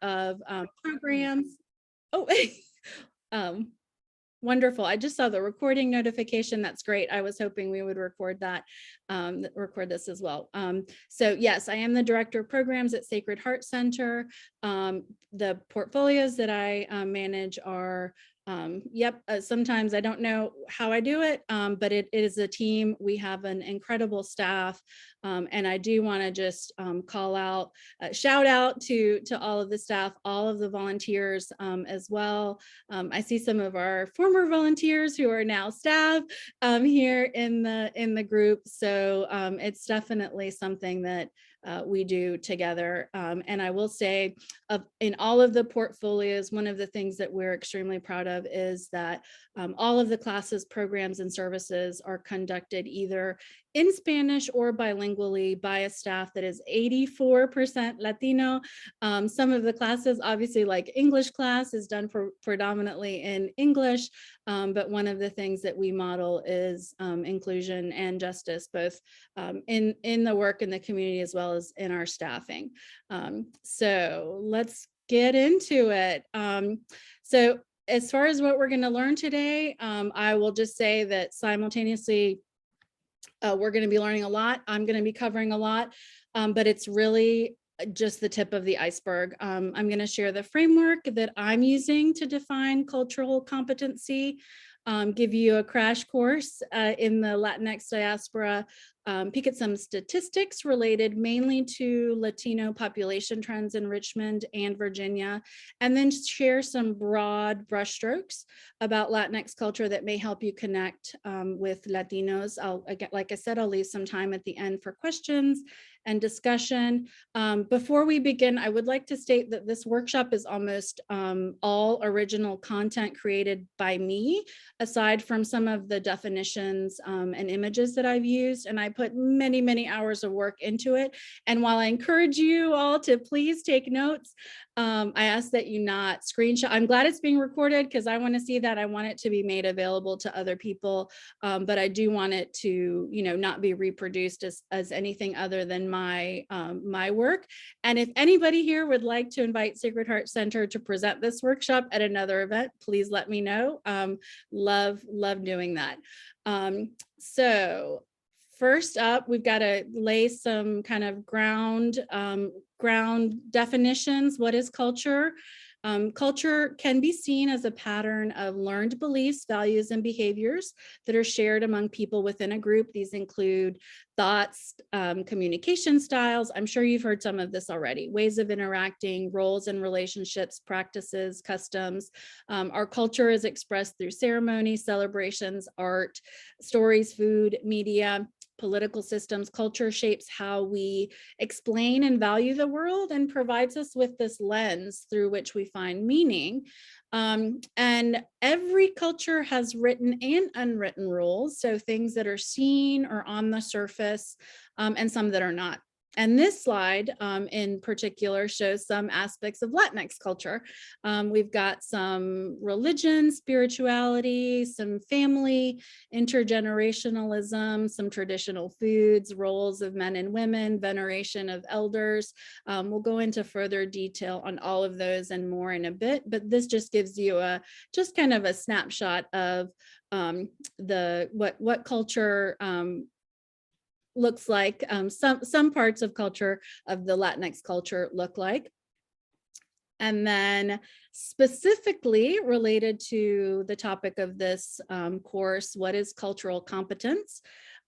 of programs. Oh, wonderful. I just saw the recording notification. That's great. I was hoping we would record that, record this as well. So yes, I am the director of programs at Sacred Heart Center. The portfolios that I manage are sometimes I don't know how I do it, but it is a team. We have an incredible staff. And I do want to just call out, shout out to all of the staff, all of the volunteers as well. I see some of our former volunteers who are now staff here in the group. So it's definitely something that we do together. And I will say in all of the portfolios, one of the things that we're extremely proud of is that all of the classes, programs, and services are conducted either in Spanish or bilingually by a staff that is 84% Latino. Some of the classes, obviously like English class, is done predominantly in English, but one of the things that we model is inclusion and justice, both in the work in the community as well as in our staffing. So let's get into it. So as far as what we're going to learn today, I will just say that simultaneously, we're going to be learning a lot. I'm going to be covering a lot, but it's really just the tip of the iceberg. I'm going to share the framework that I'm using to define cultural competency, give you a crash course in the Latinx diaspora, peek at some statistics related mainly to Latino population trends in Richmond and Virginia, and then share some broad brushstrokes about Latinx culture that may help you connect with Latinos. Like I said, I'll leave some time at the end for questions and discussion. Before we begin, I would like to state that this workshop is almost all original content created by me, aside from some of the definitions and images that I've used, and I put many, many hours of work into it. And while I encourage you all to please take notes, I ask that you not screenshot. I'm glad it's being recorded because I want to see that. I want it to be made available to other people, but I do want it to, not be reproduced as anything other than my my work. And if anybody here would like to invite Sacred Heart Center to present this workshop at another event, please let me know. Love doing that. So first up, we've got to lay some kind of ground definitions. What is culture? Culture can be seen as a pattern of learned beliefs, values, and behaviors that are shared among people within a group. These include thoughts, communication styles. I'm sure you've heard some of this already. Ways of interacting, roles and relationships, practices, customs. Our culture is expressed through ceremonies, celebrations, art, stories, food, media, political systems. Culture shapes how we explain and value the world and provides us with this lens through which we find meaning. And every culture has written and unwritten rules, so things that are seen or on the surface, and some that are not. And this slide in particular shows some aspects of Latinx culture. We've got some religion, spirituality, some family, intergenerationalism, some traditional foods, roles of men and women, veneration of elders. We'll go into further detail on all of those and more in a bit, but this just gives you just kind of a snapshot of what culture looks like, some parts of culture of the Latinx culture look like. And then specifically related to the topic of this course, what is cultural competence?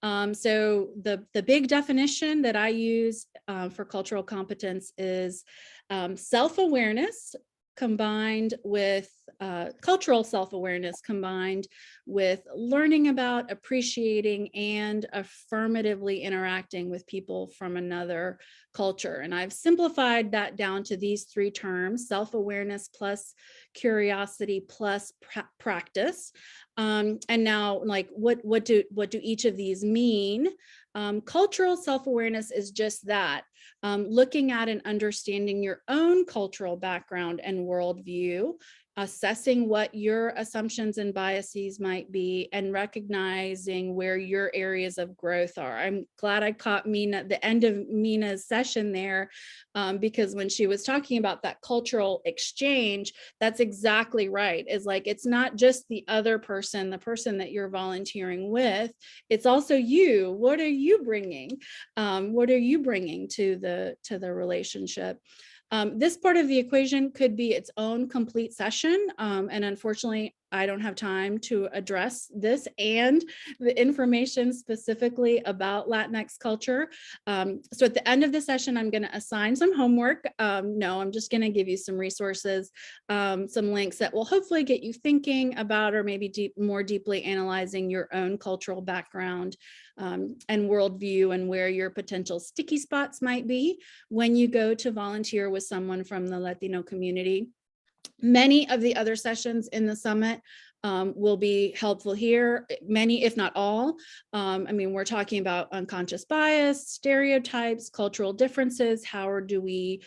So the big definition that I use for cultural competence is self-awareness combined with cultural self-awareness combined with learning about, appreciating, and affirmatively interacting with people from another culture. And I've simplified that down to these three terms: self-awareness plus curiosity plus practice. And now, like, what do each of these mean? Cultural self-awareness is just that, looking at and understanding your own cultural background and worldview, assessing what your assumptions and biases might be, and recognizing where your areas of growth are. I'm glad I caught Mina, the end of Mina's session there, because when she was talking about that cultural exchange, that's exactly right. Is like, it's not just the other person, the person that you're volunteering with, it's also you. What are you bringing? What are you bringing to the relationship? This part of the equation could be its own complete session. And unfortunately, I don't have time to address this and the information specifically about Latinx culture. So at the end of the session, I'm going to assign some homework. No, I'm just going to give you some resources, some links that will hopefully get you thinking about, or maybe more deeply analyzing your own cultural background and worldview, and where your potential sticky spots might be when you go to volunteer with someone from the Latino community. Many of the other sessions in the summit will be helpful here, many, if not all. I mean, we're talking about unconscious bias, stereotypes, cultural differences. Can we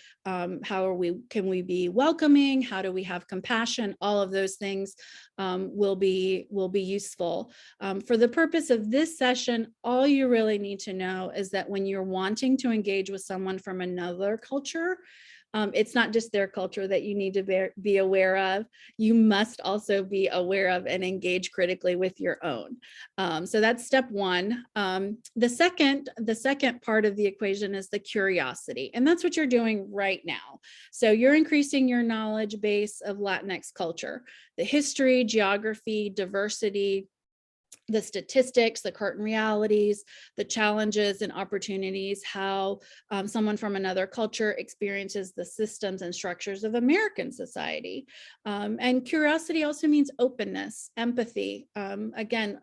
be welcoming? How do we have compassion? All of those things will be useful. For the purpose of this session, all you really need to know is that when you're wanting to engage with someone from another culture, it's not just their culture that you need to be aware of. You must also be aware of and engage critically with your own. So that's step one. The second part of the equation is the curiosity, and that's what you're doing right now. So you're increasing your knowledge base of Latinx culture, the history, geography, diversity, the statistics, the current realities, the challenges and opportunities, how someone from another culture experiences the systems and structures of American society. And curiosity also means openness, empathy. Again,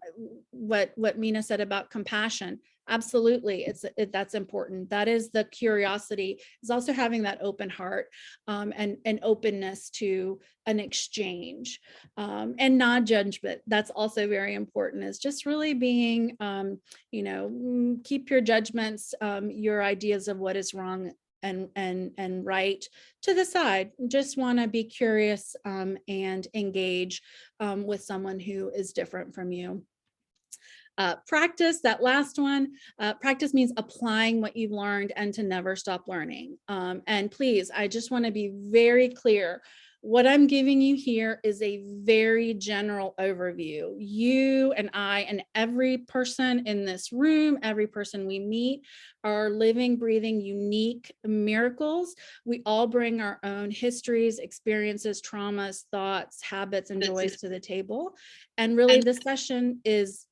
what Mina said about compassion, absolutely, that's important. That is the curiosity, is also having that open heart and openness to an exchange, and non-judgment. That's also very important, is just really being, keep your judgments, your ideas of what is wrong and right to the side. Just want to be curious and engage with someone who is different from you. Practice, that last one, practice means applying what you've learned and to never stop learning. And please, I just want to be very clear. What I'm giving you here is a very general overview. You and I and every person in this room, every person we meet, are living, breathing, unique miracles. We all bring our own histories, experiences, traumas, thoughts, habits, and joys to the table. And really, this session is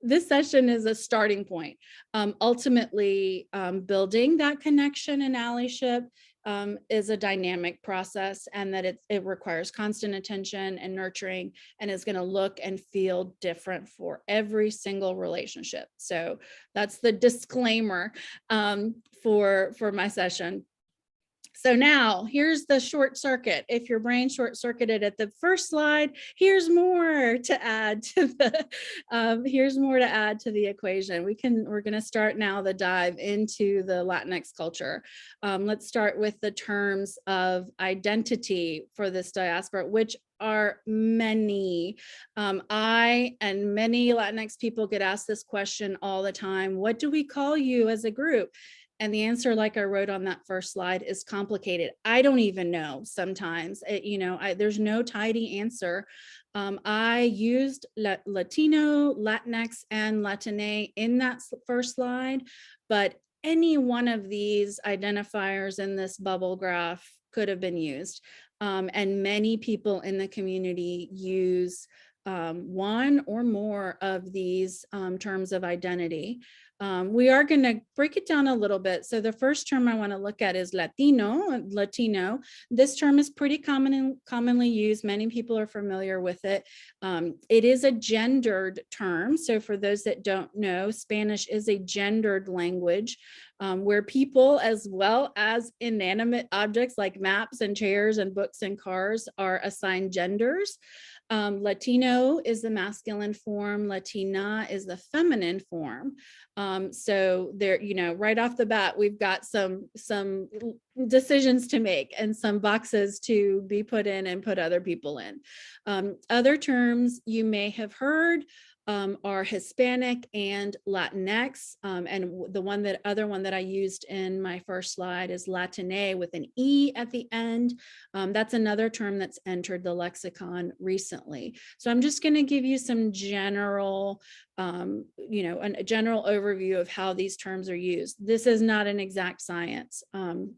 this session is a starting point. Ultimately, building that connection and allyship is a dynamic process, and that it requires constant attention and nurturing, and is going to look and feel different for every single relationship. So that's the disclaimer for my session. So now here's the short circuit. If your brain short circuited at the first slide, here's more to add to the equation. We're going to start now the dive into the Latinx culture. Let's start with the terms of identity for this diaspora, which are many. I and many Latinx people get asked this question all the time. What do we call you as a group? And the answer, like I wrote on that first slide, is complicated. I don't even know sometimes. There's no tidy answer. I used Latino, Latinx, and Latine in that first slide, but any one of these identifiers in this bubble graph could have been used. And many people in the community use one or more of these terms of identity. We are going to break it down a little bit. So the first term I want to look at is Latino. This term is pretty commonly used. Many people are familiar with it. It is a gendered term. So for those that don't know, Spanish is a gendered language where people, as well as inanimate objects like maps and chairs and books and cars, are assigned genders. Latino is the masculine form. Latina is the feminine form. So there, right off the bat, we've got some decisions to make and some boxes to be put in and put other people in. Other terms you may have heard are Hispanic and Latinx. And the other one that I used in my first slide is Latine with an E at the end. That's another term that's entered the lexicon recently. So I'm just going to give you some general, a general overview of how these terms are used. This is not an exact science.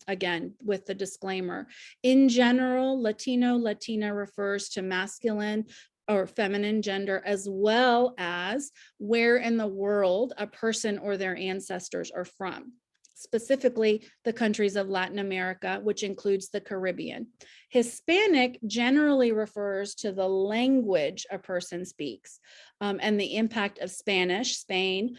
Again, with the disclaimer, in general, Latino, Latina refers to masculine or feminine gender, as well as where in the world a person or their ancestors are from, specifically the countries of Latin America, which includes the Caribbean. Hispanic generally refers to the language a person speaks, and the impact of Spanish, Spain,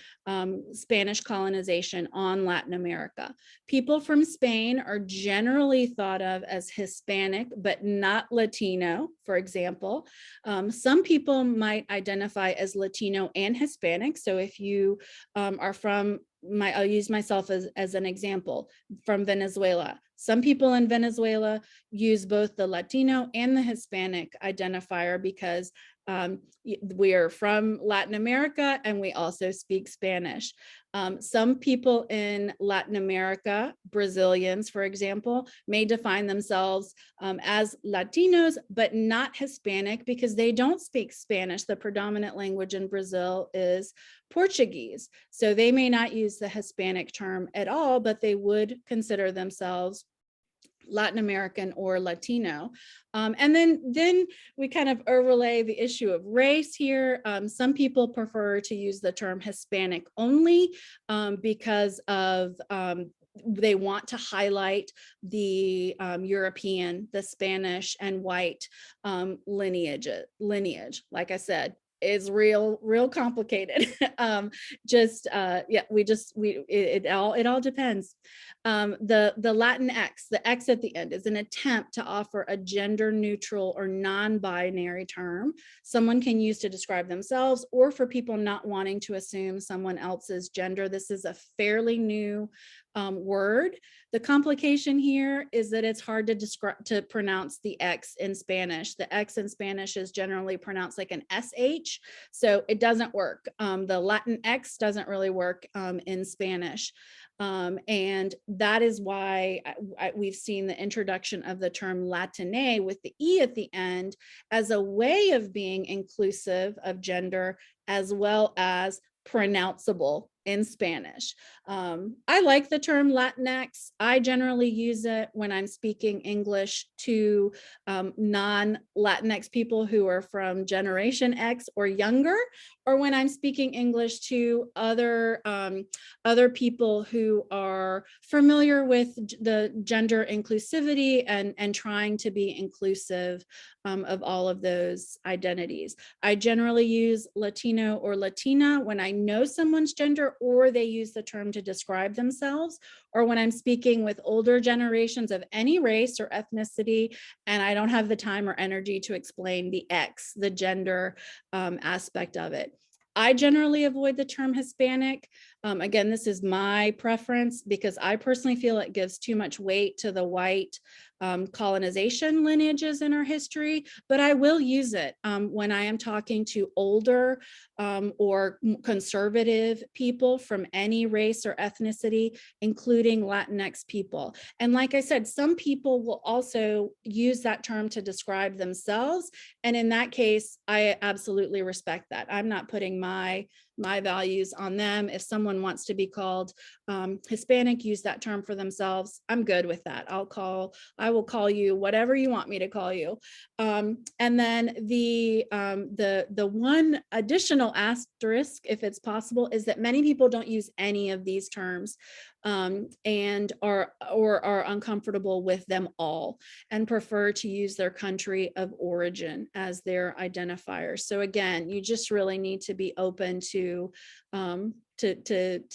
Spanish colonization on Latin America. People from Spain are generally thought of as Hispanic, but not Latino, for example. Some people might identify as Latino and Hispanic. So if you are from I'll use myself as an example, from Venezuela. Some people in Venezuela use both the Latino and the Hispanic identifier because we are from Latin America and we also speak Spanish. Some people in Latin America, Brazilians, for example, may define themselves as Latinos, but not Hispanic because they don't speak Spanish. The predominant language in Brazil is Portuguese. So they may not use the Hispanic term at all, but they would consider themselves Latin American or Latino. And then we kind of overlay the issue of race here. Some people prefer to use the term Hispanic only because of they want to highlight the European, the Spanish and white lineage. Like I said, is real complicated. It all depends. The Latinx, the X at the end, is an attempt to offer a gender neutral or non-binary term someone can use to describe themselves or for people not wanting to assume someone else's gender. This is a fairly new word. The complication here is that it's hard to pronounce the X in Spanish. The X in Spanish is generally pronounced like an SH, so it doesn't work. The Latin X doesn't really work in Spanish. And that is why we've seen the introduction of the term Latine with the E at the end as a way of being inclusive of gender as well as pronounceable in Spanish. I like the term Latinx. I generally use it when I'm speaking English to non-Latinx people who are from Generation X or younger, or when I'm speaking English to other people who are familiar with the gender inclusivity and trying to be inclusive of all of those identities. I generally use Latino or Latina when I know someone's gender or they use the term to describe themselves, or when I'm speaking with older generations of any race or ethnicity and I don't have the time or energy to explain the X, the gender aspect of it. I generally avoid the term Hispanic. Again, this is my preference because I personally feel it gives too much weight to the white colonization lineages in our history, but I will use it when I am talking to older or conservative people from any race or ethnicity, including Latinx people. And like I said, some people will also use that term to describe themselves. And in that case, I absolutely respect that. I'm not putting my values on them. If someone wants to be called Hispanic, use that term for themselves. I'm good with that. I will call you whatever you want me to call you. And then the one additional asterisk, if it's possible, is that many people don't use any of these terms and are uncomfortable with them all and prefer to use their country of origin as their identifier. So again, you just really need to be open to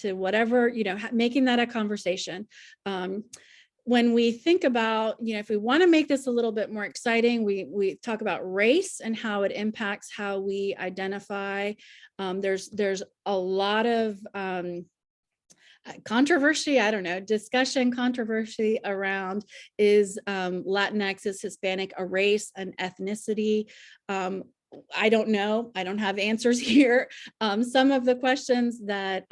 whatever, making that a conversation. when we think about, if we want to make this a little bit more exciting, we talk about race and how it impacts how we identify. There's a lot of controversy, I don't know, discussion, controversy around, is Latinx, is Hispanic a race, an ethnicity? I don't know. I don't have answers here. Some of the questions that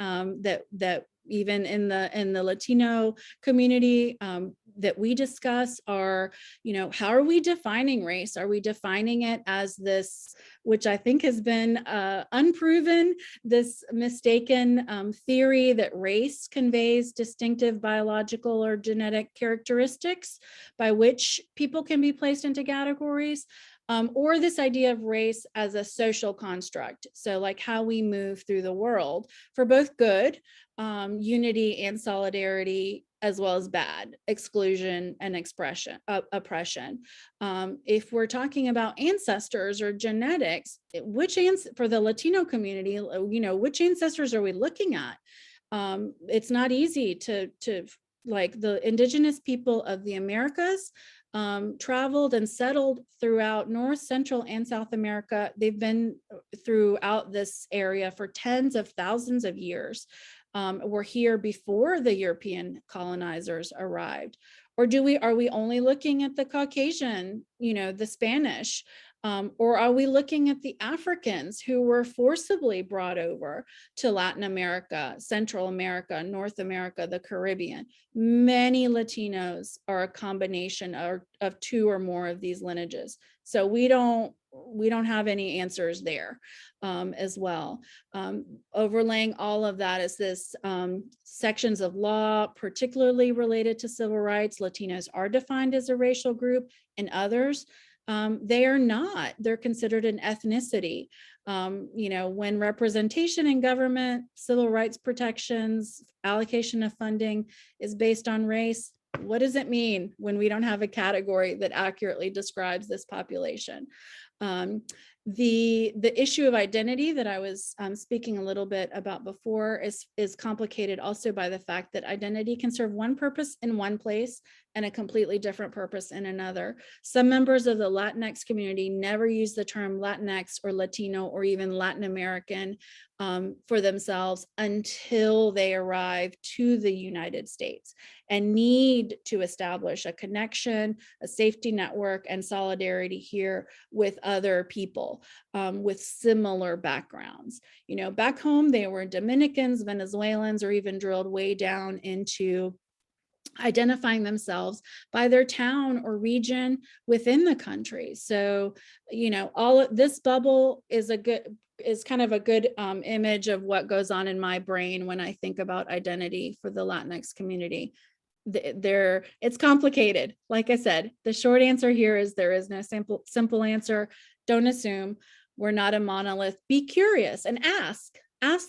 even in the Latino community that we discuss are, how are we defining race? Are we defining it as this, which I think has been unproven, this mistaken theory that race conveys distinctive biological or genetic characteristics by which people can be placed into categories? Or this idea of race as a social construct. So like how we move through the world for both good, unity and solidarity, as well as bad, exclusion and oppression. If we're talking about ancestors or genetics, for the Latino community, which ancestors are we looking at? It's not easy to like the indigenous people of the Americas traveled and settled throughout North, Central, and South America. They've been throughout this area for tens of thousands of years. Were here before the European colonizers arrived. Or are we only looking at the Caucasian, the Spanish? Or are we looking at the Africans who were forcibly brought over to Latin America, Central America, North America, the Caribbean? Many Latinos are a combination of two or more of these lineages. So we don't have any answers there as well. Overlaying all of that is this sections of law, particularly related to civil rights. Latinos are defined as a racial group, and others, they are not. They're considered an ethnicity. When representation in government, civil rights protections, allocation of funding is based on race, what does it mean when we don't have a category that accurately describes this population? The issue of identity that I was speaking a little bit about before is complicated also by the fact that identity can serve one purpose in one place and a completely different purpose in another. Some members of the Latinx community never use the term Latinx or Latino or even Latin American for themselves until they arrive to the United States and need to establish a connection, a safety network, and solidarity here with other people with similar backgrounds. Back home, they were Dominicans, Venezuelans, or even drilled way down into identifying themselves by their town or region within the country. So, all of this bubble is kind of a good image of what goes on in my brain when I think about identity for the Latinx community. It's complicated. Like I said, the short answer here is there is no simple answer. Don't assume. We're not a monolith. Be curious and ask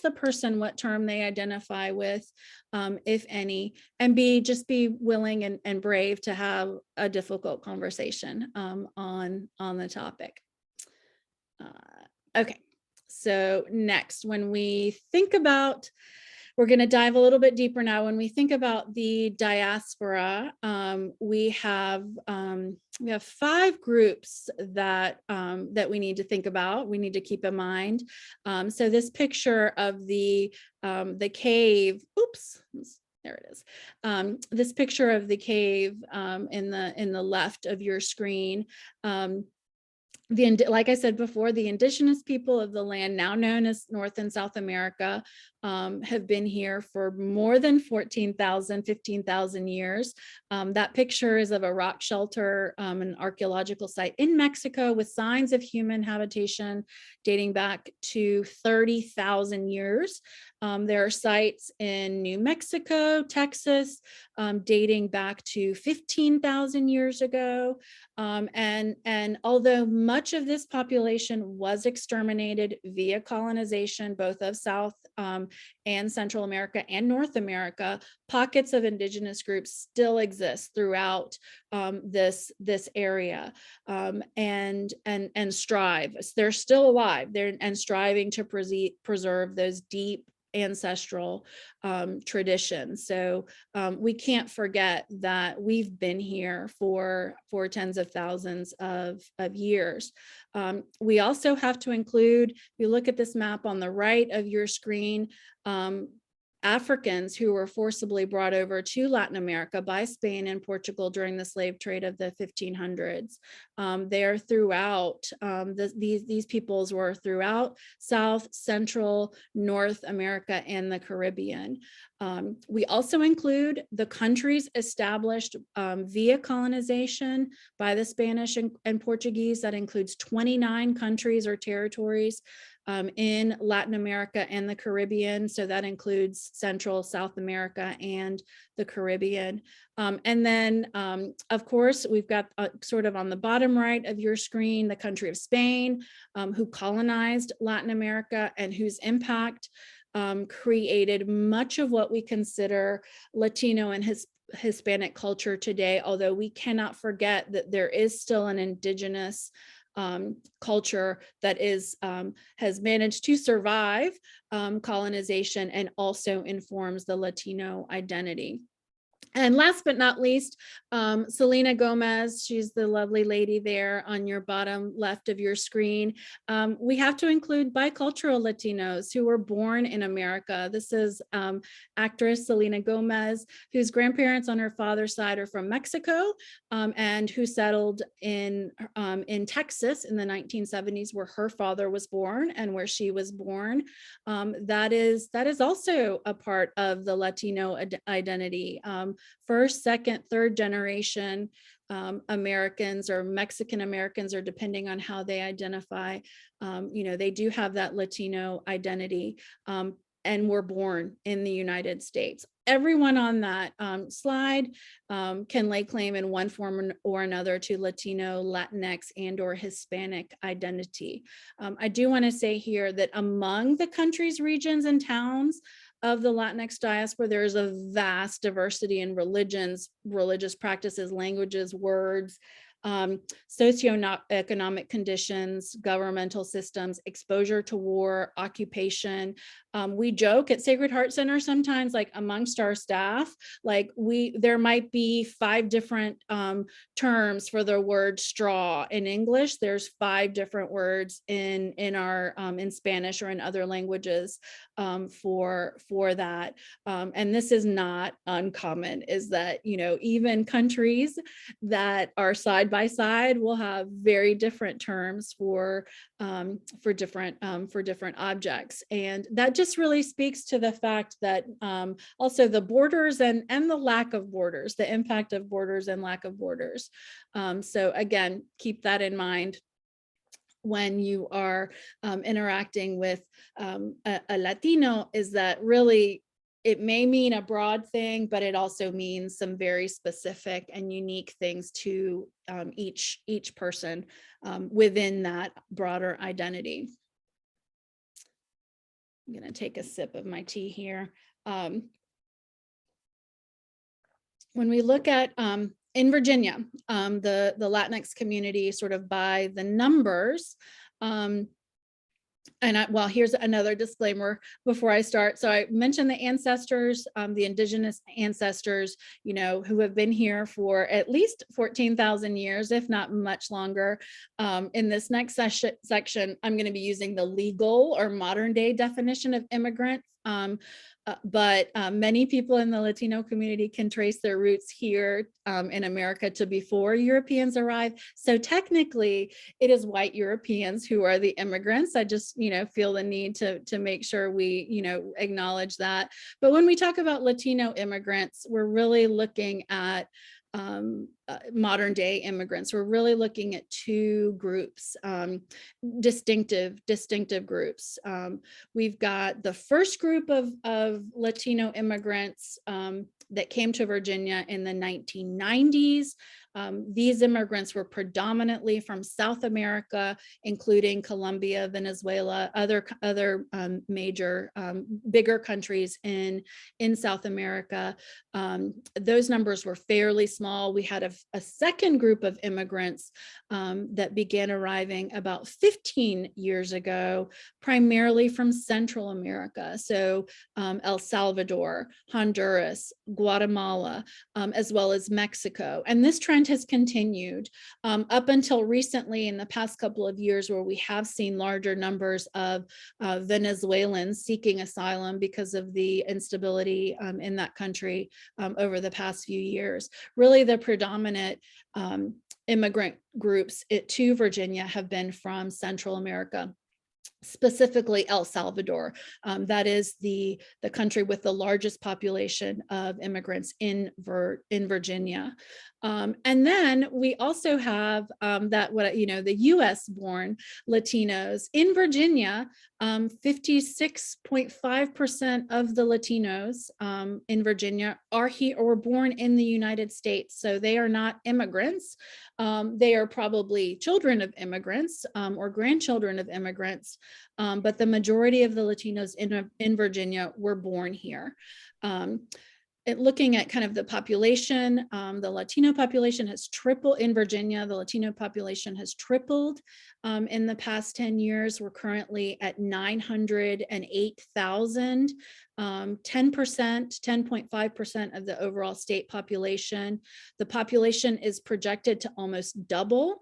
the person what term they identify with, if any, and just be willing and brave to have a difficult conversation on the topic. Okay, so next, when we think about, we're going to dive a little bit deeper now. When we think about the diaspora, we have 5 groups that we need to think about. We need to keep in mind. So this picture of the cave. Oops. There it is. This picture of the cave in the left of your screen. Like I said before, the indigenous people of the land, now known as North and South America, have been here for more than 14,000, 15,000 years. That picture is of a rock shelter, an archaeological site in Mexico with signs of human habitation dating back to 30,000 years. There are sites in New Mexico, Texas, dating back to 15,000 years ago. And although much of this population was exterminated via colonization, both of South and Central America and North America, pockets of indigenous groups still exist throughout this area, and strive. They're still alive. They're striving to preserve those deep ancestral tradition. So we can't forget that we've been here for tens of thousands of years. We also have to include, if you look at this map on the right of your screen, Africans who were forcibly brought over to Latin America by Spain and Portugal during the slave trade of the 1500s. They are throughout, these peoples were throughout South, Central, North America, and the Caribbean. We also include the countries established via colonization by the Spanish and Portuguese. That includes 29 countries or territories in Latin America and the Caribbean. So that includes Central, South America, and the Caribbean. And then, of course, we've got sort of on the bottom right of your screen, the country of Spain, who colonized Latin America and whose impact created much of what we consider Latino and Hispanic culture today, although we cannot forget that there is still an indigenous culture that has managed to survive colonization and also informs the Latino identity. And last but not least, Selena Gomez, she's the lovely lady there on your bottom left of your screen. We have to include bicultural Latinos who were born in America. This is actress Selena Gomez, whose grandparents on her father's side are from Mexico, and who settled in Texas in the 1970s, where her father was born and where she was born. That is also a part of the Latino identity. First, second, third generation Americans or Mexican Americans, or depending on how they identify, they do have that Latino identity and were born in the United States. Everyone on that slide can lay claim in one form or another to Latino, Latinx, and or Hispanic identity. I do want to say here that among the countries, regions, and towns of the Latinx diaspora, there is a vast diversity in religions, religious practices, languages, words, socioeconomic conditions, governmental systems, exposure to war, occupation. We joke at Sacred Heart Center sometimes, like amongst our staff, like there might be 5 different terms for the word straw in English. There's 5 different words in Spanish or in other languages for that. And this is not uncommon, is that, even countries that are side by side will have very different terms for different objects. And that just really speaks to the fact that also the borders and the lack of borders, the impact of borders and lack of borders. So again, keep that in mind when you are interacting with a Latino, is that really it may mean a broad thing, but it also means some very specific and unique things to each person within that broader identity. I'm going to take a sip of my tea here. When we look at in Virginia, the Latinx community sort of by the numbers, well, here's another disclaimer before I start. So I mentioned the ancestors, the indigenous ancestors, who have been here for at least 14,000 years, if not much longer. In this next section, I'm going to be using the legal or modern day definition of immigrant. But many people in the Latino community can trace their roots here in America to before Europeans arrived. So technically, it is white Europeans who are the immigrants. I just, feel the need to make sure we, acknowledge that. But when we talk about Latino immigrants, we're really looking at modern day immigrants. We're really looking at 2 groups, distinctive groups. We've got the first group of Latino immigrants that came to Virginia in the 1990s. These immigrants were predominantly from South America, including Colombia, Venezuela, other major bigger countries in South America. Those numbers were fairly small. We had a second group of immigrants that began arriving about 15 years ago, primarily from Central America. So El Salvador, Honduras, Guatemala, as well as Mexico. And this trend has continued up until recently in the past couple of years, where we have seen larger numbers of Venezuelans seeking asylum because of the instability in that country over the past few years. Really, the predominant immigrant groups to Virginia have been from Central America, specifically El Salvador. That is the country with the largest population of immigrants in Virginia. And then we also have the US born Latinos in Virginia. 56.5% of the Latinos in Virginia are born in the United States. So they are not immigrants. They are probably children of immigrants or grandchildren of immigrants, but the majority of the Latinos in Virginia were born here. Looking at kind of the population, the Latino population has tripled in Virginia. The Latino population has tripled in the past 10 years. We're currently at 908,000, 10.5% of the overall state population. The population is projected to almost double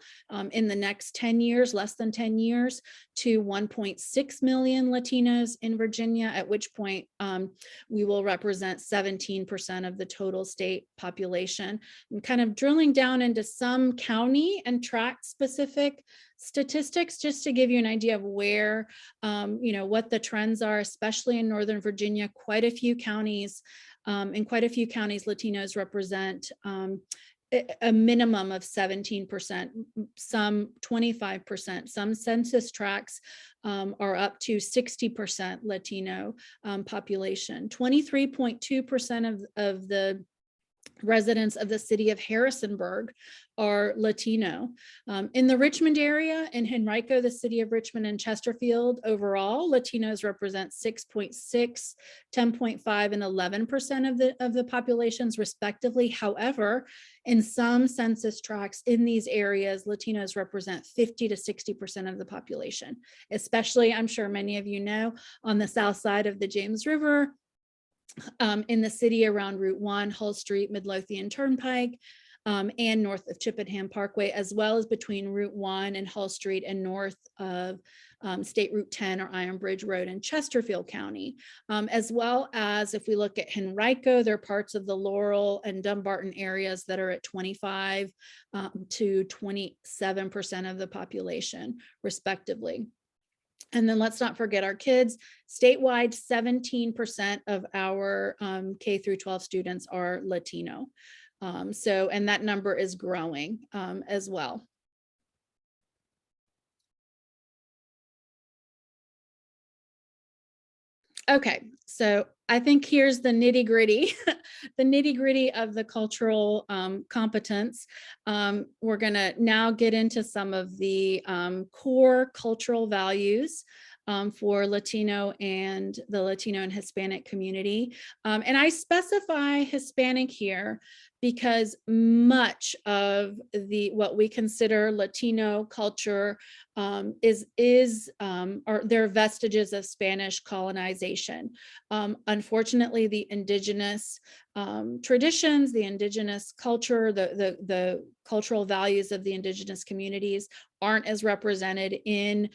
in the next 10 years, less than 10 years, to 1.6 million Latinos in Virginia, at which point we will represent 17% of the total state population. And kind of drilling down into some county and tract specific statistics, just to give you an idea of where, what the trends are, especially in Northern Virginia. Quite a few counties, Latinos represent a minimum of 17%, some 25%, some census tracts are up to 60% Latino population. 23.2% of the residents of the city of Harrisonburg are Latino. In the Richmond area, in Henrico, the city of Richmond, and Chesterfield, overall, Latinos represent 6.6, 10.5, and 11% of the populations respectively. However, in some census tracts in these areas, Latinos represent 50 to 60% of the population, especially, I'm sure many of you know, on the south side of the James River, in the city around Route 1, Hull Street, Midlothian Turnpike, and north of Chippenham Parkway, as well as between Route 1 and Hull Street and north of State Route 10 or Iron Bridge Road in Chesterfield County, as well as if we look at Henrico, there are parts of the Laurel and Dumbarton areas that are at 25 to 27% of the population, respectively. And then let's not forget our kids. Statewide, 17% of our K through 12 students are Latino. And that number is growing as well. Okay, so I think here's the nitty gritty, the nitty gritty of the cultural competence. We're gonna now get into some of the core cultural values for Latino and the Latino and Hispanic community. And I specify Hispanic here because much of what we consider Latino culture are there vestiges of Spanish colonization. Unfortunately, the indigenous traditions, the indigenous culture, the cultural values of the indigenous communities aren't as represented in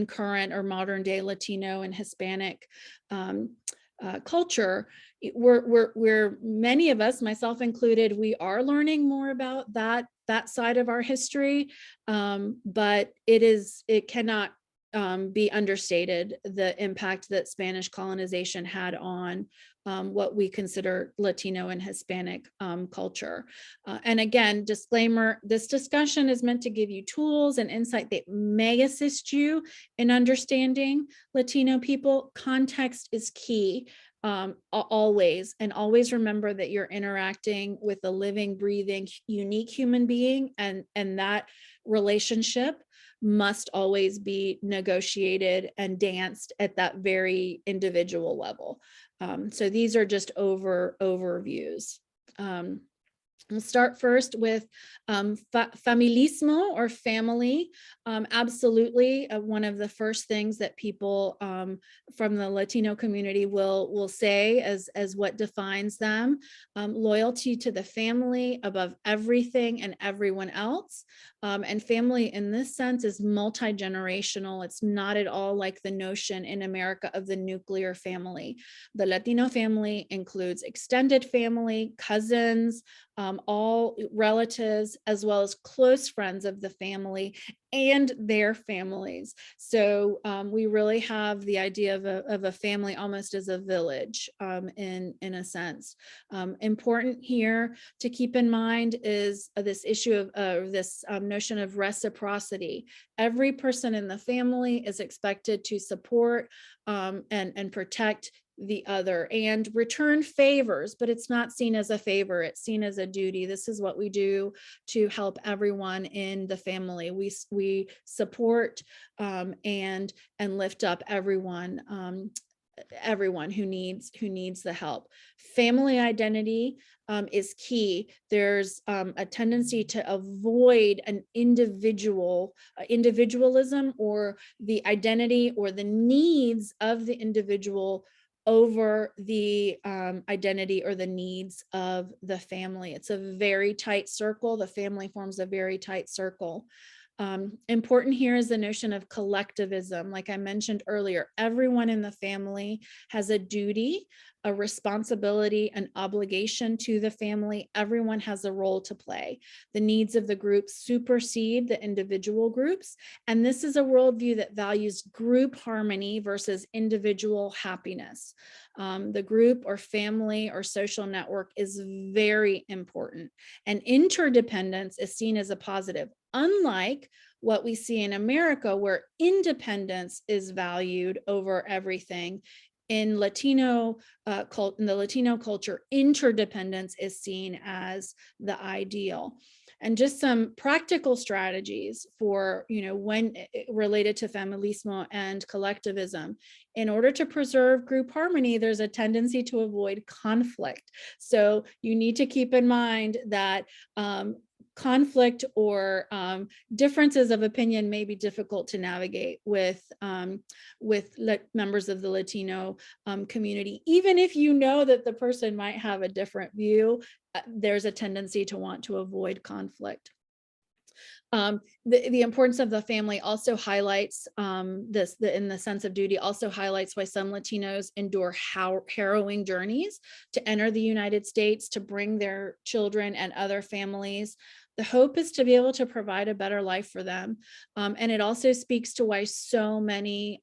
current or modern day Latino and Hispanic culture. We're many of us, myself included, we are learning more about that side of our history, but it cannot be understated the impact that Spanish colonization had on what we consider Latino and Hispanic culture. And again, disclaimer, this discussion is meant to give you tools and insight that may assist you in understanding Latino people. Context is key. always, and always remember that you're interacting with a living, breathing, unique human being, and that relationship must always be negotiated and danced at that very individual level. So these are just overviews. We'll start first with familismo, or family. Absolutely, one of the first things that people from the Latino community will say as what defines them: loyalty to the family above everything and everyone else. And family in this sense is multi-generational. It's not at all like the notion in America of the nuclear family. The Latino family includes extended family, cousins, all relatives, as well as close friends of the family and their families. So we really have the idea of a family almost as a village, in a sense. Important here to keep in mind is this issue of this notion of reciprocity. Every person in the family is expected to support and protect the other and return favors, but it's not seen as a favor, it's seen as a duty. This is what we do to help everyone in the family. We support and lift up everyone who needs the help. Family identity is key. There's a tendency to avoid an individualism, or the identity or the needs of the individual over the identity or the needs of the family. It's a very tight circle. The family forms a very tight circle. Important here is the notion of collectivism. Like I mentioned earlier, everyone in the family has a duty, a responsibility, an obligation to the family. Everyone has a role to play. The needs of the group supersede the individual groups. And this is a worldview that values group harmony versus individual happiness. The group or family or social network is very important, and interdependence is seen as a positive, unlike what we see in America, where independence is valued over everything. In the Latino culture, interdependence is seen as the ideal. And just some practical strategies for, when related to familismo and collectivism. In order to preserve group harmony, there's a tendency to avoid conflict. So you need to keep in mind that conflict or differences of opinion may be difficult to navigate with members of the Latino community. Even if you know that the person might have a different view, there's a tendency to want to avoid conflict. The importance of the family also highlights in the sense of duty, also highlights why some Latinos endure harrowing journeys to enter the United States, to bring their children and other families. The hope is to be able to provide a better life for them. And it also speaks to why so many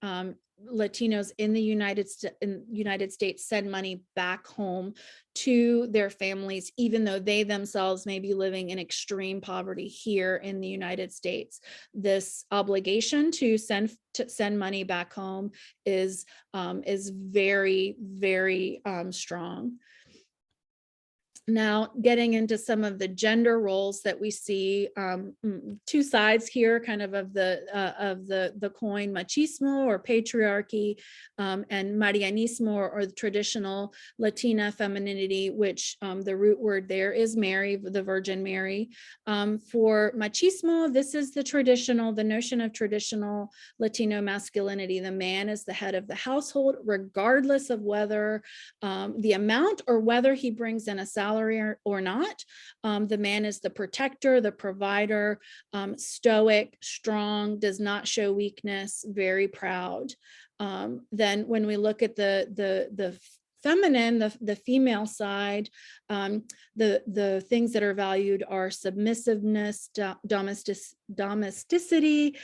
Latinos in the United States send money back home to their families, even though they themselves may be living in extreme poverty here in the United States. This obligation to send money back home is very, very strong. Now, getting into some of the gender roles that we see, two sides here, kind of the coin: machismo or patriarchy, and marianismo, or the traditional Latina femininity, which the root word there is Mary, the Virgin Mary. For machismo, this is the notion of traditional Latino masculinity. The man is the head of the household, regardless of whether the amount or whether he brings in a salary or not. The man is the protector, the provider, stoic, strong, does not show weakness, very proud. Then when we look at the feminine, the female side, the things that are valued are submissiveness, domesticity,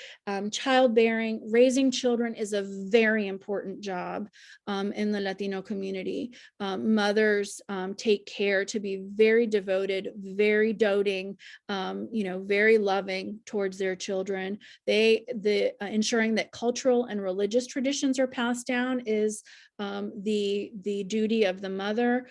childbearing, raising children is a very important job in the Latino community. Mothers take care to be very devoted, very doting, very loving towards their children. Ensuring that cultural and religious traditions are passed down is the duty of the mother.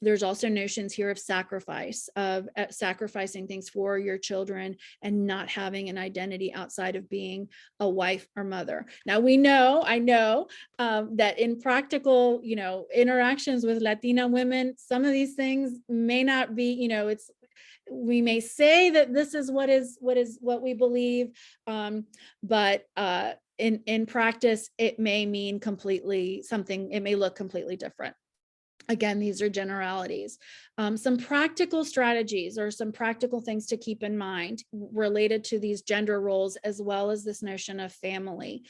There's also notions here of sacrifice, of sacrificing things for your children and not having an identity outside of being a wife or mother. Now I know that in practical, interactions with Latina women, some of these things may not be, we may say that this is what we believe, but in practice, it may mean completely something, it may look completely different. Again, these are generalities. Some practical strategies or some practical things to keep in mind related to these gender roles, as well as this notion of family.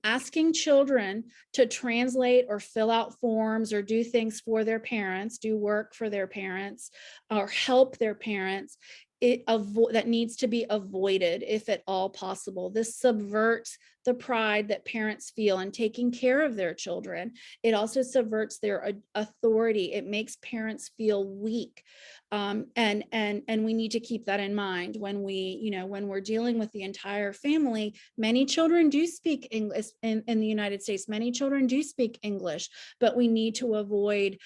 Asking children to translate or fill out forms or do things for their parents, do work for their parents, or help their parents, that needs to be avoided if at all possible. This subverts the pride that parents feel in taking care of their children. It also subverts their authority. It makes parents feel weak. And we need to keep that in mind when when we're dealing with the entire family. Many children do speak English in the United States. Many children do speak English, but we need to avoid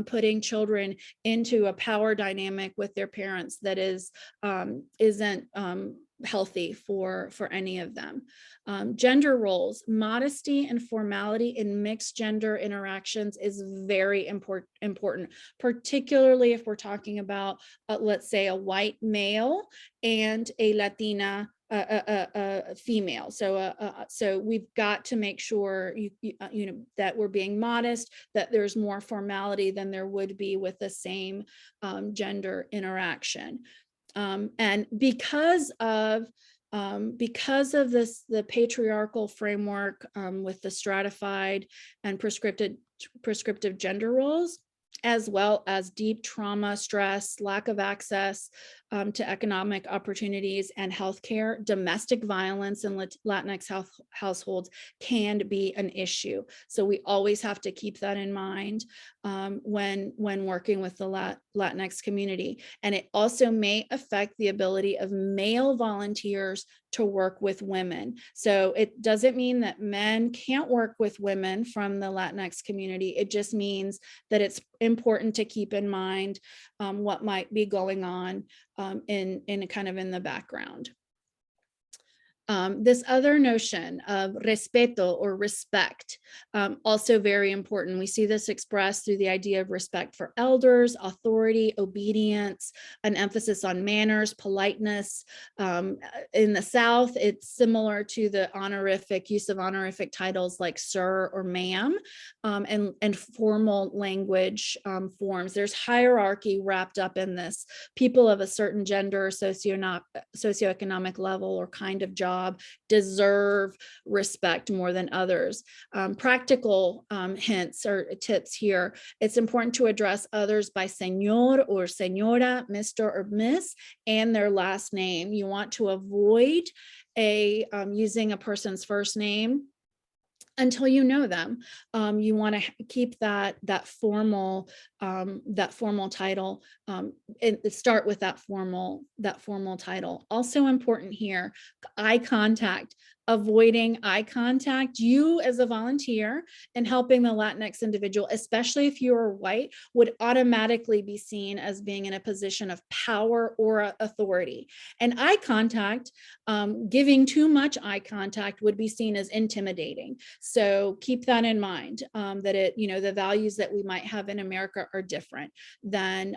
putting children into a power dynamic with their parents that isn't healthy for any of them. Gender roles, modesty and formality in mixed gender interactions is very important, particularly if we're talking about, let's say, a white male and a Latina female. So we've got to make sure that we're being modest, that there's more formality than there would be with the same gender interaction. And because of this, the patriarchal framework with the stratified and prescriptive gender roles, as well as deep trauma, stress, lack of access to economic opportunities and healthcare, domestic violence in Latinx households can be an issue. So we always have to keep that in mind when working with the Latinx community. And it also may affect the ability of male volunteers to work with women. So it doesn't mean that men can't work with women from the Latinx community. It just means that it's important to keep in mind what might be going on in kind of in the background. This other notion of respeto or respect, also very important. We see this expressed through the idea of respect for elders, authority, obedience, an emphasis on manners, politeness. In the South, it's similar to the use of honorific titles like sir or ma'am, and formal language forms. There's hierarchy wrapped up in this. People of a certain gender, socioeconomic level, or kind of job deserve respect more than others. Practical hints or tips here. It's important to address others by señor or señora, Mr. or Miss, and their last name. You want to avoid using a person's first name until you know them. You want to keep that formal title, and start with that formal title. Also important here, eye contact. Avoiding eye contact. You as a volunteer and helping the Latinx individual, especially if you are white, would automatically be seen as being in a position of power or authority. And eye contact, giving too much eye contact would be seen as intimidating. So keep that in mind, that the values that we might have in America are different than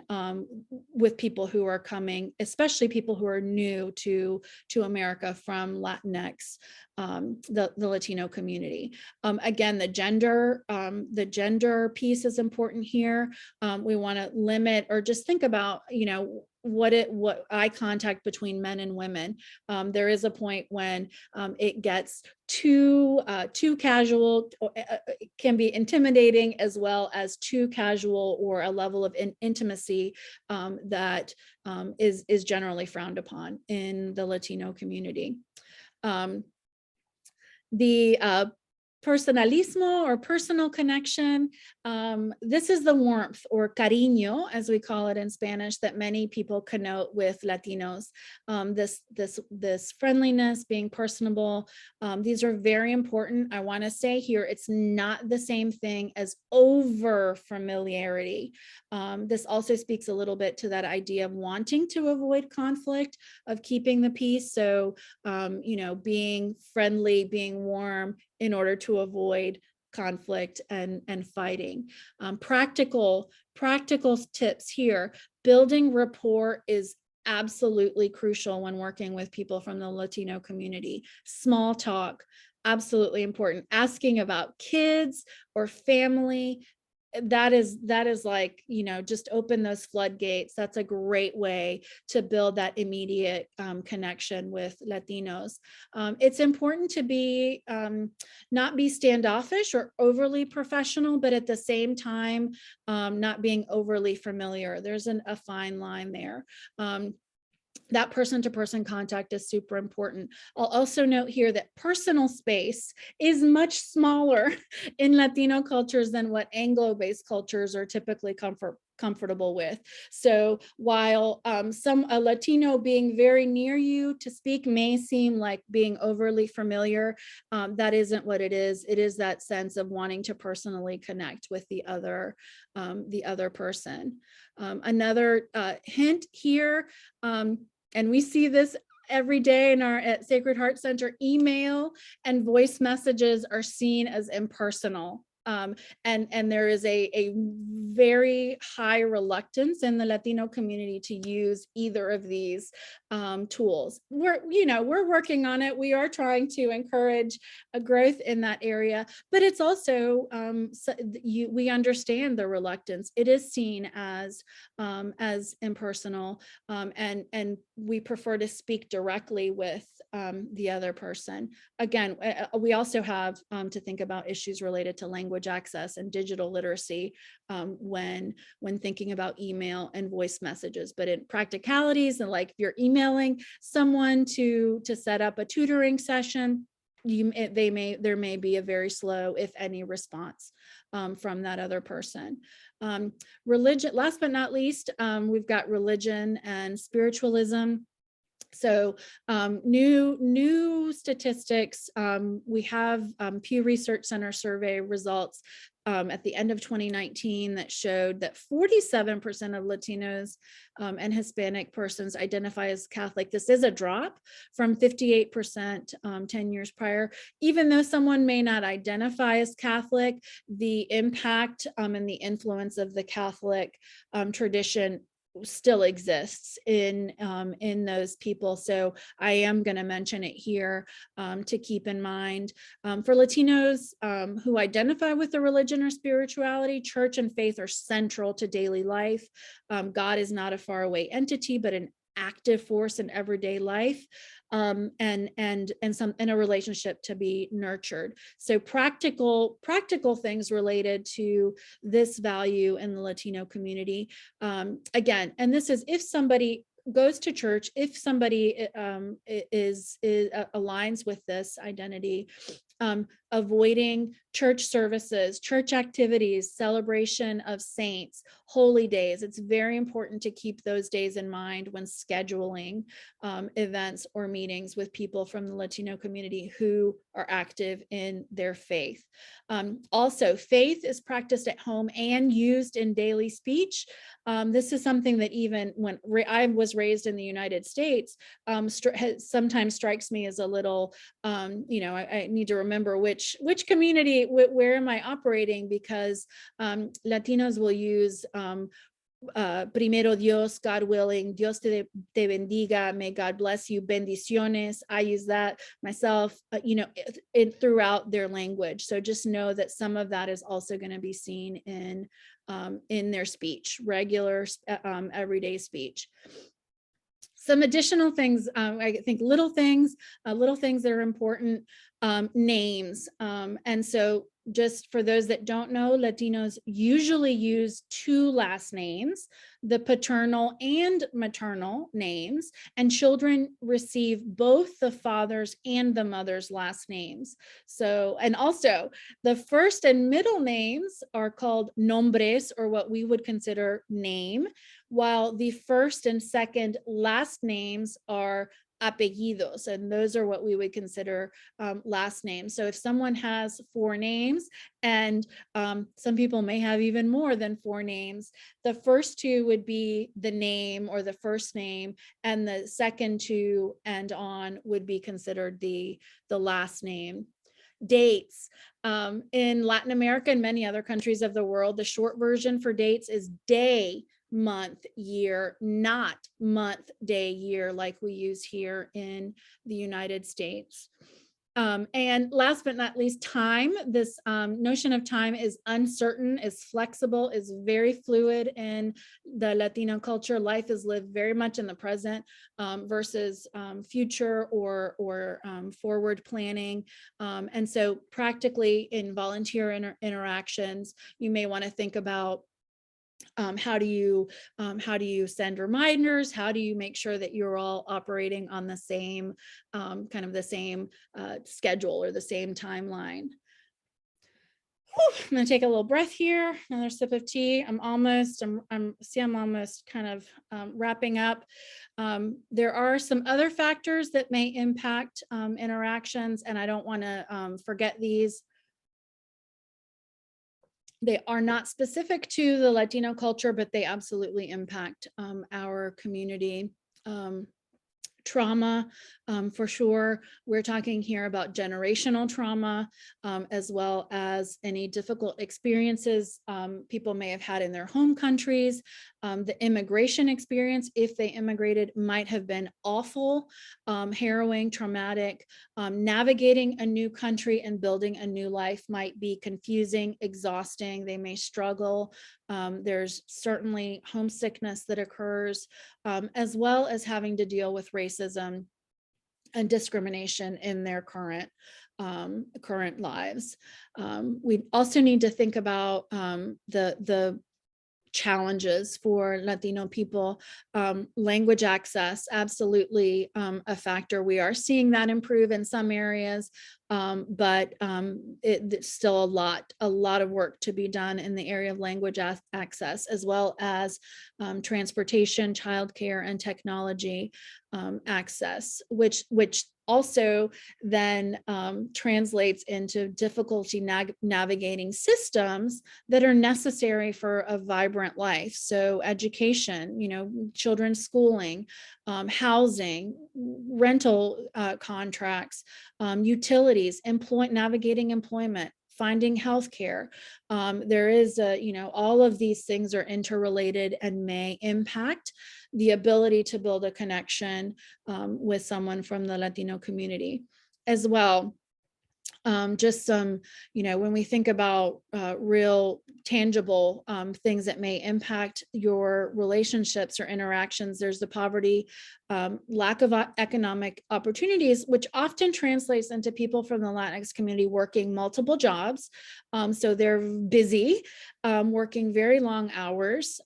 with people who are coming, especially people who are new to America from Latinx, the Latino community. Again, the gender piece is important here. We want to limit, or just think about, what eye contact between men and women. There is a point when it gets too casual, it can be intimidating, as well as too casual, or a level of intimacy that is generally frowned upon in the Latino community. The personalismo, or personal connection. This is the warmth, or cariño, as we call it in Spanish, that many people connote with Latinos. This friendliness, being personable. These are very important. I want to say here, it's not the same thing as over familiarity. This also speaks a little bit to that idea of wanting to avoid conflict, of keeping the peace. So, being friendly, being warm, in order to avoid conflict and fighting. Practical tips here. Building rapport is absolutely crucial when working with people from the Latino community. Small talk, absolutely important. Asking about kids or family, that is like, just open those floodgates. That's a great way to build that immediate connection with Latinos. It's important to be not be standoffish or overly professional, but at the same time, not being overly familiar. There's a fine line there. That person-to-person contact is super important. I'll also note here that personal space is much smaller in Latino cultures than what Anglo-based cultures are typically comfortable with. So while a Latino being very near you to speak may seem like being overly familiar, that isn't what it is. It is that sense of wanting to personally connect with the other person. Another hint here, and we see this every day at Sacred Heart Center, email and voice messages are seen as impersonal. And there is a very high reluctance in the Latino community to use either of these tools. We're working on it. We are trying to encourage a growth in that area, but it's also we understand the reluctance. It is seen as impersonal, and we prefer to speak directly with the other person. Again, we also have to think about issues related to language access and digital literacy when thinking about email and voice messages. But in practicalities, and like if you're emailing someone to set up a tutoring session, there may be a very slow, if any, response from that other person. Religion, last but not least, we've got religion and spiritualism. So new statistics, we have Pew Research Center survey results at the end of 2019 that showed that 47% of Latinos and Hispanic persons identify as Catholic. This is a drop from 58% 10 years prior. Even though someone may not identify as Catholic, the impact and the influence of the Catholic tradition still exists in those people. So I am going to mention it here to keep in mind. For Latinos who identify with the religion or spirituality, church and faith are central to daily life. God is not a faraway entity, but an active force in everyday life, and a relationship to be nurtured. So practical things related to this value in the Latino community. Again, and this is if somebody goes to church, if somebody aligns with this identity, avoiding church services, church activities, celebration of saints, holy days. It's very important to keep those days in mind when scheduling events or meetings with people from the Latino community who are active in their faith. Also, faith is practiced at home and used in daily speech. This is something that even when I was raised in the United States, sometimes strikes me as a little, I need to remember which community, where am I operating, because Latinos will use primero Dios, God willing, Dios te bendiga, may God bless you, bendiciones. I use that myself, throughout their language. So just know that some of that is also going to be seen in their speech, regular everyday speech. Some additional things, I think little things that are important, names. And so just for those that don't know, Latinos usually use two last names, the paternal and maternal names, and children receive both the father's and the mother's last names. So, and also the first and middle names are called nombres, or what we would consider name, while the first and second last names are apellidos, and those are what we would consider last names. So if someone has 4 names, and some people may have even more than 4 names, the first 2 would be the name or the first name, and the second 2 and on would be considered the last name. Dates. In Latin America and many other countries of the world, the short version for dates is day, month, year, not month, day, year, like we use here in the United States. And last but not least, time. This notion of time is uncertain, is flexible, is very fluid in the Latino culture. Life is lived very much in the present versus future or forward planning. And so practically in volunteer interactions, you may want to think about how do you send reminders? How do you make sure that you're all operating on the same kind of the same schedule or the same timeline? Whew, I'm going to take a little breath here. Another sip of tea. I'm almost kind of wrapping up. There are some other factors that may impact interactions, and I don't want to forget these. They are not specific to the Latino culture, but they absolutely impact our community. Trauma, for sure. We're talking here about generational trauma, as well as any difficult experiences people may have had in their home countries. The immigration experience, if they immigrated, might have been awful, harrowing, traumatic. Navigating a new country and building a new life might be confusing, exhausting. They may struggle. There's certainly homesickness that occurs, as well as having to deal with racism and discrimination in their current lives. We also need to think about the challenges for Latino people. Language access, absolutely a factor. We are seeing that improve in some areas, but it's still a lot of work to be done in the area of language access, as well as transportation, childcare, and technology access, which also then translates into difficulty navigating systems that are necessary for a vibrant life. So education, children's schooling, housing, rental contracts, utilities, navigating employment, finding healthcare. There is all of these things are interrelated and may impact the ability to build a connection with someone from the Latino community as well. Just some, when we think about real tangible things that may impact your relationships or interactions, there's the poverty, lack of economic opportunities, which often translates into people from the Latinx community working multiple jobs. So they're busy, working very long hours.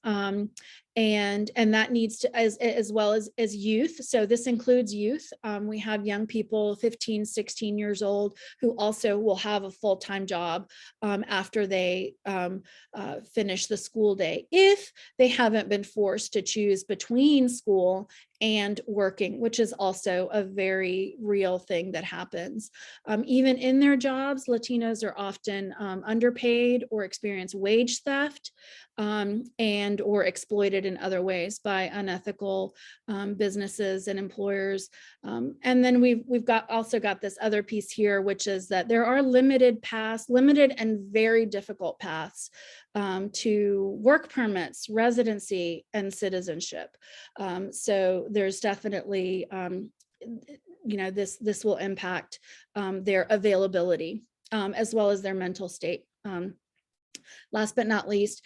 And that needs to, as well as youth. So this includes youth. We have young people, 15, 16 years old, who also will have a full-time job after they finish the school day, if they haven't been forced to choose between school and working, which is also a very real thing that happens. Even in their jobs, Latinos are often underpaid or experience wage theft and or exploited in other ways by unethical businesses and employers. And then we've also got this other piece here, which is that there are limited and very difficult paths to work permits, residency, and citizenship. So there's definitely, this will impact their availability as well as their mental state. last but not least,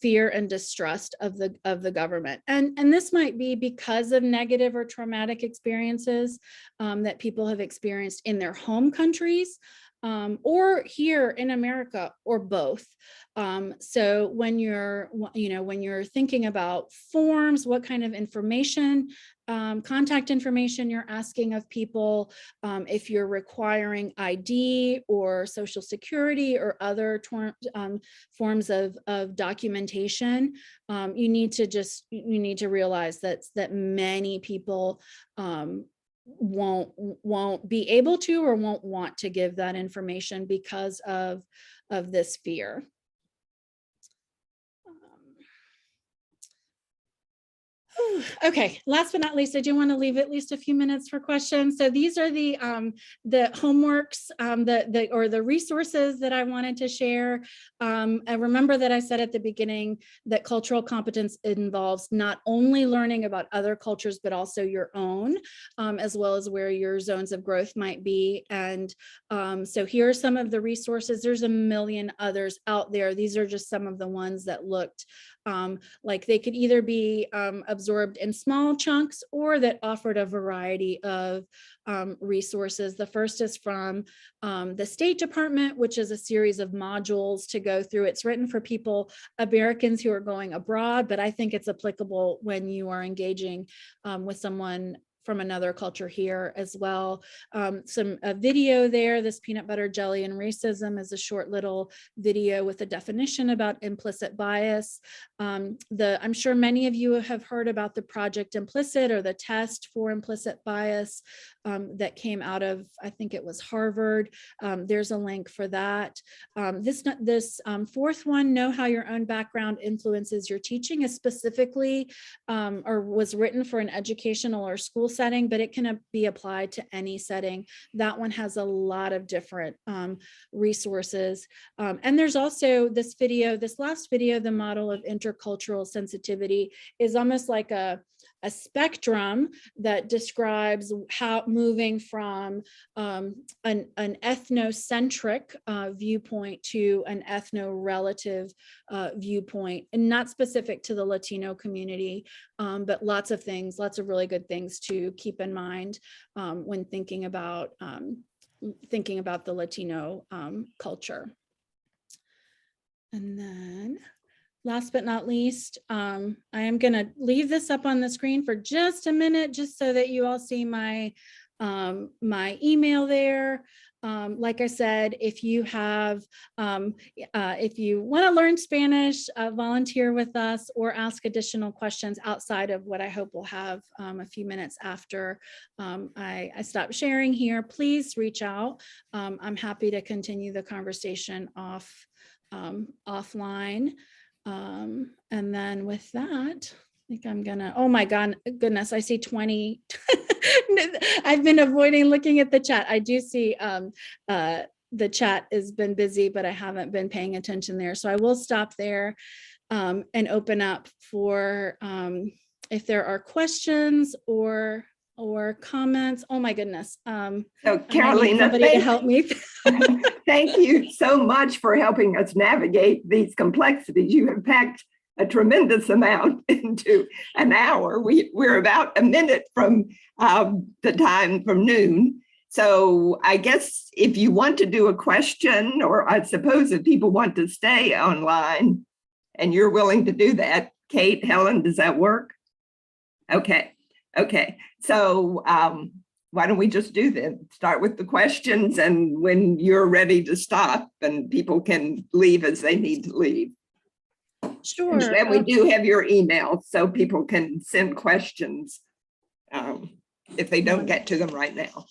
fear and distrust of the government. And this might be because of negative or traumatic experiences that people have experienced in their home countries, or here in America, or both. So when you're thinking about forms, what kind of information, contact information you're asking of people, if you're requiring ID or Social Security or other forms of documentation, you need to realize that many people won't be able to or won't want to give that information because of this fear. Okay, last but not least, I do want to leave at least a few minutes for questions. So these are the homeworks, the resources that I wanted to share. And remember that I said at the beginning that cultural competence involves not only learning about other cultures, but also your own, as well as where your zones of growth might be. And so here are some of the resources. There's a million others out there. These are just some of the ones that looked like they could either be absorbed in small chunks or that offered a variety of resources. The first is from the State Department, which is a series of modules to go through. It's written for people, Americans who are going abroad, but I think it's applicable when you are engaging with someone from another culture here as well. A video there, this peanut butter jelly and racism is a short little video with a definition about implicit bias. I'm sure many of you have heard about the Project Implicit or the test for implicit bias that came out of, I think it was Harvard. There's a link for that. This fourth one, know how your own background influences your teaching, is specifically or was written for an educational or school setting, but it can be applied to any setting. That one has a lot of different resources. And there's also this video, this last video, the model of intercultural sensitivity, is almost like a spectrum that describes how moving from an ethnocentric viewpoint to an ethno-relative viewpoint, and not specific to the Latino community, but lots of really good things to keep in mind when thinking about the Latino culture. And then last but not least, I am going to leave this up on the screen for just a minute, just so that you all see my email there. Like I said, if you have, if you want to learn Spanish, volunteer with us, or ask additional questions outside of what I hope we'll have a few minutes after I stop sharing here, please reach out. I'm happy to continue the conversation offline. And then with that, I think I'm gonna, oh my goodness, I see 20. I've been avoiding looking at the chat. I do see the chat has been busy, but I haven't been paying attention there. So I will stop there and open up for if there are questions or comments. Oh my goodness. So Carolina, somebody to help me. Thank you so much for helping us navigate these complexities. You have packed a tremendous amount into an hour. We're about a minute from the time from noon. So I guess if you want to do a question, or I suppose if people want to stay online and you're willing to do that, Kate, Helen, does that work? Okay. So why don't we just do that? Start with the questions, and when you're ready to stop, and people can leave as they need to leave. Sure. And we do have your email, so people can send questions if they don't get to them right now.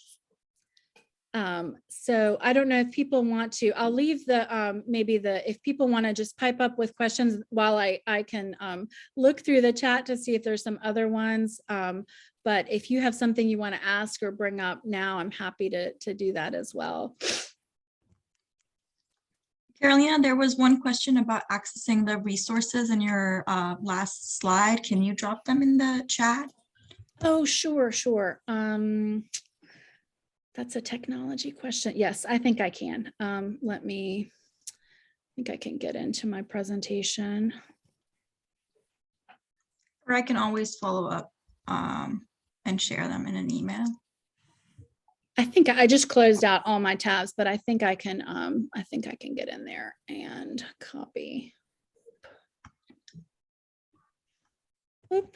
So I don't know if people want to, I'll leave the, if people want to just pipe up with questions while I can look through the chat to see if there's some other ones. But if you have something you want to ask or bring up now, I'm happy to do that as well. Carolina, there was one question about accessing the resources in your last slide. Can you drop them in the chat? Oh, sure. That's a technology question. Yes, I think I can. Let me think I can get into my presentation. Or I can always follow up and share them in an email. I think I just closed out all my tabs, but I think I can get in there and copy. Oop.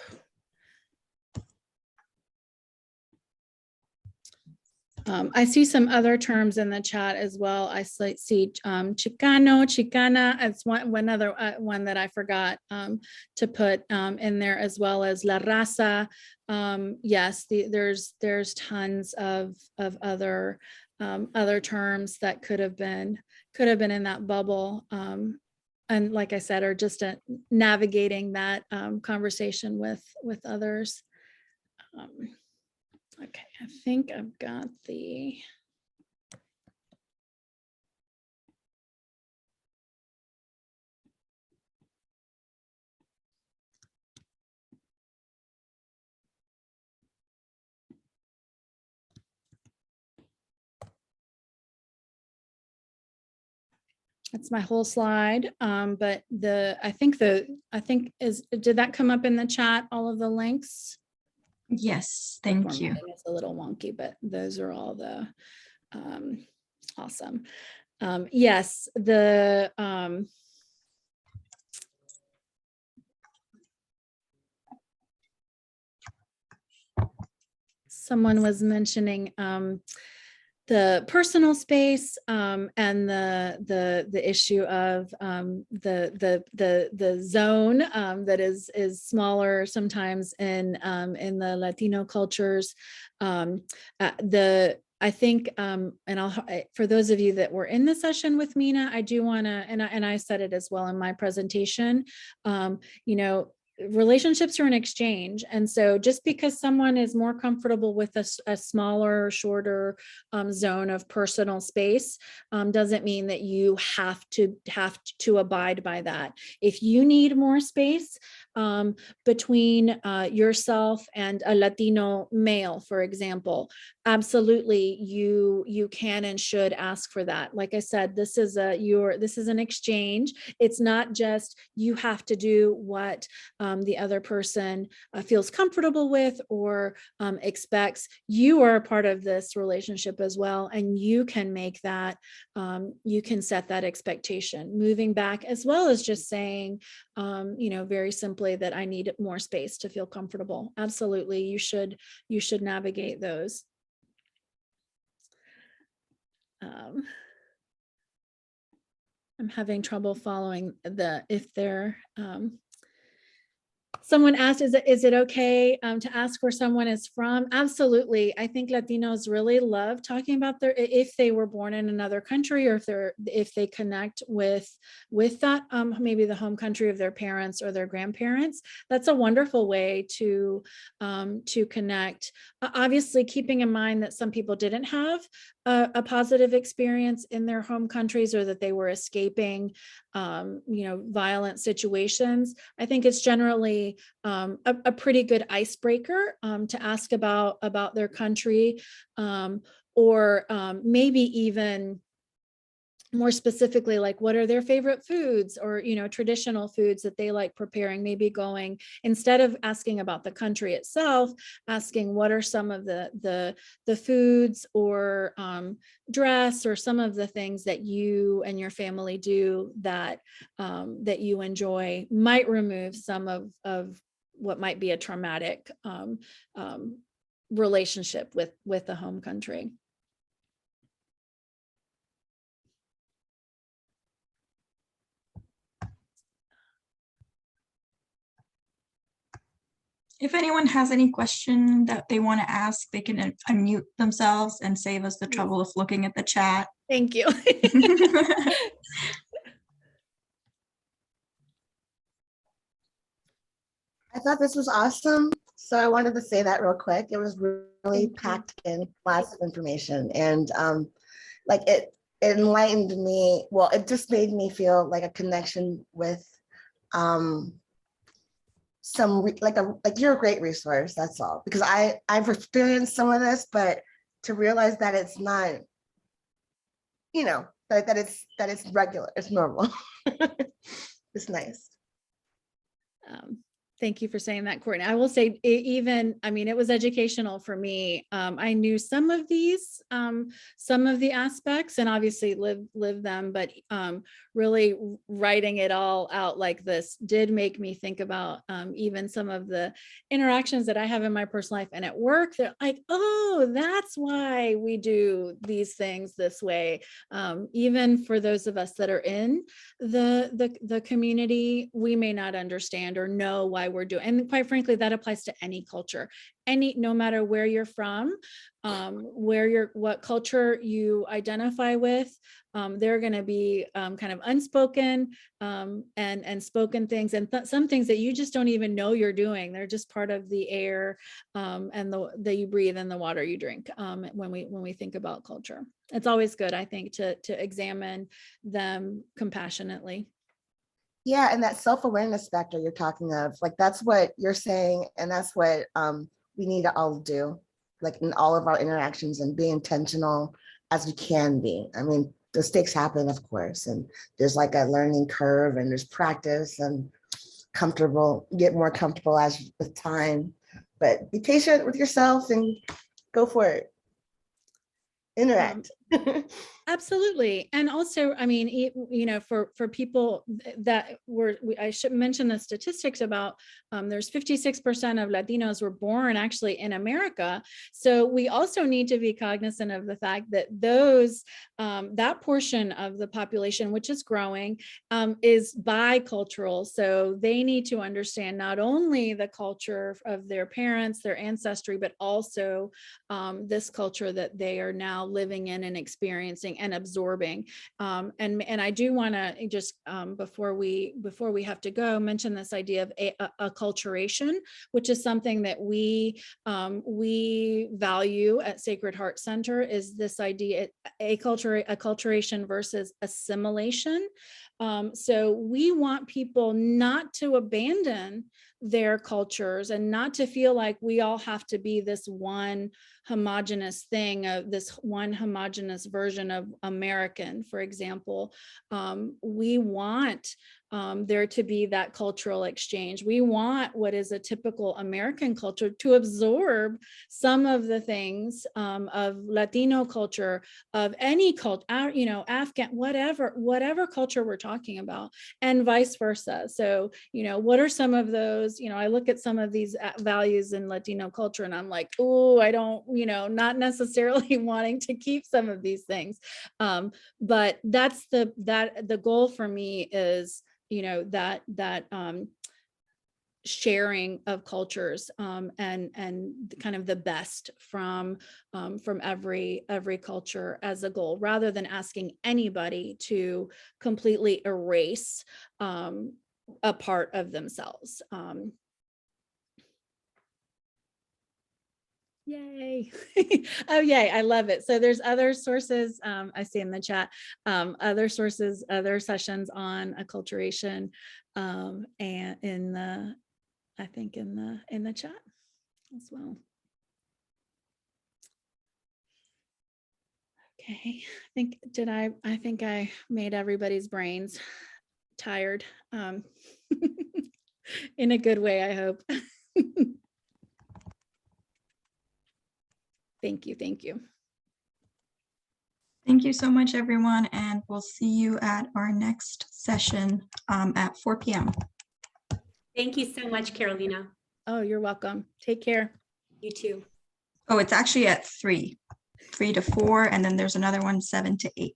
I see some other terms in the chat as well. I see Chicano, Chicana as one other one that I forgot to put in there, as well as La Raza. Yes, there's tons of other terms that could have been in that bubble. And like I said, are just navigating that conversation with others. Okay, I think I've got the. That's my whole slide, but I think did that come up in the chat, all of the links? Yes, thank you. It's a little wonky, but those are all the awesome. Yes, the someone was mentioning the personal space and the issue of the zone that is smaller sometimes in the Latino cultures. I think, and for those of you that were in the session with Mina, I do want to, and I said it as well in my presentation, you know, relationships are an exchange. And so just because someone is more comfortable with a smaller, shorter zone of personal space doesn't mean that you have to abide by that. If you need more space between yourself and a Latino male, for example, absolutely you can and should ask for that. Like I said, this is an exchange. It's not just you have to do what the other person feels comfortable with or expects. You are a part of this relationship as well, and you can make that, you can set that expectation. Moving back, as well as just saying, you know, very simply that I need more space to feel comfortable. Absolutely, you should navigate those. I'm having trouble following if they're someone asked, is it okay to ask where someone is from? Absolutely. I think Latinos really love talking about if they were born in another country, or if they connect with that, maybe the home country of their parents or their grandparents. That's a wonderful way to connect. Obviously, keeping in mind that some people didn't have a positive experience in their home countries, or that they were escaping you know, violent situations. I think it's generally a pretty good icebreaker to ask about their country, or maybe even more specifically, like what are their favorite foods, or, you know, traditional foods that they like preparing. Maybe going, instead of asking about the country itself, asking what are some of the foods or dress, or some of the things that you and your family do that that you enjoy, might remove some of what might be a traumatic relationship with the home country. If anyone has any question that they want to ask, they can unmute themselves and save us the trouble of looking at the chat. Thank you. I thought this was awesome. So I wanted to say that real quick. It was really packed in, lots of information, and like it enlightened me. Well, it just made me feel like a connection with like you're a great resource. That's all, because I've experienced some of this, but to realize that it's not, you know, that it's regular, it's normal. It's nice. Thank you for saying that, Courtney. I will say I mean, it was educational for me. I knew some of the aspects and obviously live them, but really writing it all out like this did make me think about even some of the interactions that I have in my personal life and at work. They're like, oh, that's why we do these things this way. Even for those of us that are in the community, we may not understand or know why we're doing. And quite frankly, that applies to any culture, no matter where you're from, what culture you identify with. There are going to be kind of unspoken and spoken things, and some things that you just don't even know you're doing. They're just part of the air and that you breathe and the water you drink. When we think about culture, it's always good, I think, to examine them compassionately. Yeah, and that self-awareness factor you're talking of, like that's what you're saying, and that's what we need to all do, like in all of our interactions, and be intentional as we can be. I mean, mistakes happen, of course, and there's like a learning curve, and there's practice and get more comfortable as with time, but be patient with yourself and go for it. Interact. Absolutely. And also, I mean, for people that I should mention the statistics about, there's 56% of Latinos were born actually in America. So we also need to be cognizant of the fact that that portion of the population, which is growing, is bicultural. So they need to understand not only the culture of their parents, their ancestry, but also this culture that they are now living in and experiencing and absorbing. And I do want to just before we have to go, mention this idea of acculturation, which is something that we value at Sacred Heart Center, is this idea acculturation versus assimilation. So we want people not to abandon their cultures and not to feel like we all have to be this one homogenous thing, this one homogenous version of American, for example. We want there to be that cultural exchange. We want what is a typical American culture to absorb some of the things of Latino culture, of any culture, Afghan, whatever culture we're talking about, and vice versa. So, what are some of those? I look at some of these values in Latino culture and I'm like, oh, I don't, not necessarily wanting to keep some of these things. But that's the goal for me is, that sharing of cultures and kind of the best from every culture as a goal, rather than asking anybody to completely erase a part of themselves. Yay. Oh, yay. I love it. So there's other sources I see in the chat, other sources, other sessions on acculturation and I think in the chat as well. Okay. I think I made everybody's brains tired in a good way, I hope. Thank you. Thank you so much, everyone, and we'll see you at our next session at 4 p.m. Thank you so much, Carolina. Oh, you're welcome. Take care. You too. Oh, it's actually at 3 to 4, and then there's another one 7 to 8.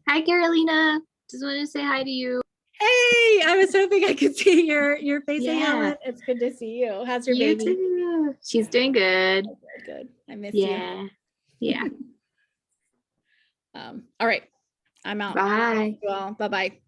Hi, Carolina. Just wanted to say hi to you. Hey, I was hoping I could see your face. Yeah. It's good to see you. How's your You baby? too. She's doing good. Oh, good. I miss you. Yeah. All right. I'm out. Bye. Well, bye-bye.